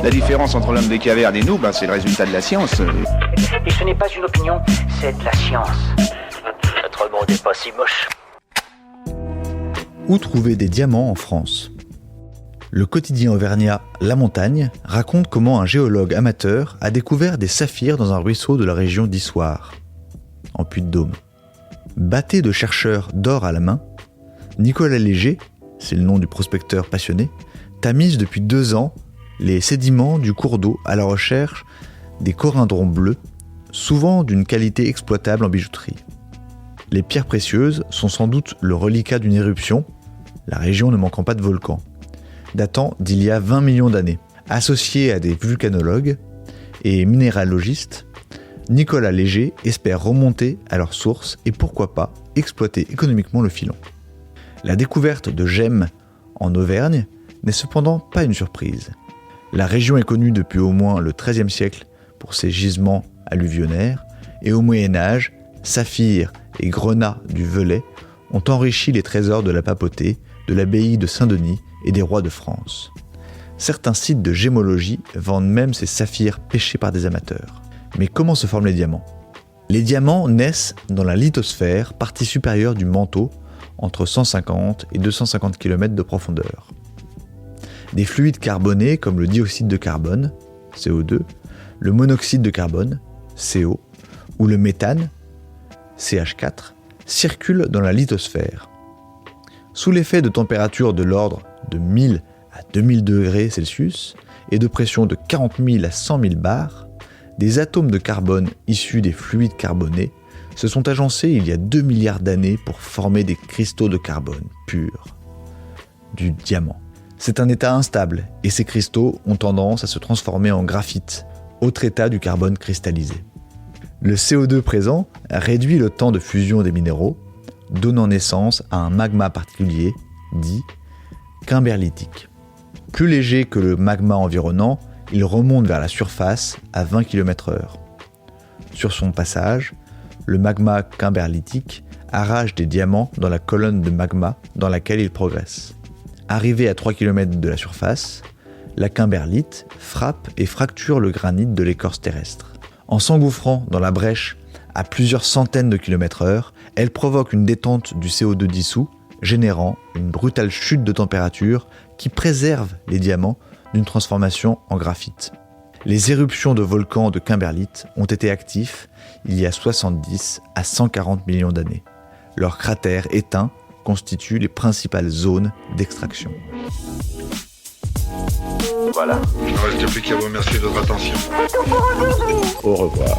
La différence entre l'homme des cavernes et nous, c'est le résultat de la science. Et ce n'est pas une opinion, c'est de la science. Notre monde n'est pas si moche. Où trouver des diamants en France ? Le quotidien auvergnat La Montagne raconte comment un géologue amateur a découvert des saphirs dans un ruisseau de la région d'Issoire, en Puy-de-Dôme. Batté de chercheurs d'or à la main, Nicolas Léger, c'est le nom du prospecteur passionné, tamise depuis 2 ans les sédiments du cours d'eau à la recherche des corindrons bleus, souvent d'une qualité exploitable en bijouterie. Les pierres précieuses sont sans doute le reliquat d'une éruption, la région ne manquant pas de volcans, datant d'il y a 20 millions d'années. Associé à des vulcanologues et minéralogistes, Nicolas Léger espère remonter à leur source et pourquoi pas exploiter économiquement le filon. La découverte de gemmes en Auvergne n'est cependant pas une surprise. La région est connue depuis au moins le XIIIe siècle pour ses gisements alluvionnaires et au Moyen-Âge, saphirs et grenats du Velay ont enrichi les trésors de la papauté, de l'abbaye de Saint-Denis et des rois de France. Certains sites de gémologie vendent même ces saphirs pêchés par des amateurs. Mais comment se forment les diamants ? Les diamants naissent dans la lithosphère, partie supérieure du manteau, entre 150 et 250 km de profondeur. Des fluides carbonés comme le dioxyde de carbone, CO2, le monoxyde de carbone, CO, ou le méthane, CH4, circulent dans la lithosphère. Sous l'effet de températures de l'ordre de 1000 à 2000 degrés Celsius et de pression de 40 000 à 100 000 bars, des atomes de carbone issus des fluides carbonés se sont agencés il y a 2 milliards d'années pour former des cristaux de carbone pur, du diamant. C'est un état instable et ces cristaux ont tendance à se transformer en graphite, autre état du carbone cristallisé. Le CO2 présent réduit le temps de fusion des minéraux, donnant naissance à un magma particulier, dit kimberlitique. Plus léger que le magma environnant, il remonte vers la surface à 20 km/h. Sur son passage, le magma kimberlitique arrache des diamants dans la colonne de magma dans laquelle il progresse. Arrivé à 3 km de la surface, la kimberlite frappe et fracture le granit de l'écorce terrestre. En s'engouffrant dans la brèche à plusieurs centaines de km/h, elle provoque une détente du CO2 dissous, générant une brutale chute de température qui préserve les diamants d'une transformation en graphite. Les éruptions de volcans de kimberlite ont été actifs il y a 70 à 140 millions d'années. Leurs cratères éteints constituent les principales zones d'extraction. Voilà. Il ne reste plus qu'à vous remercier de votre attention. Au revoir.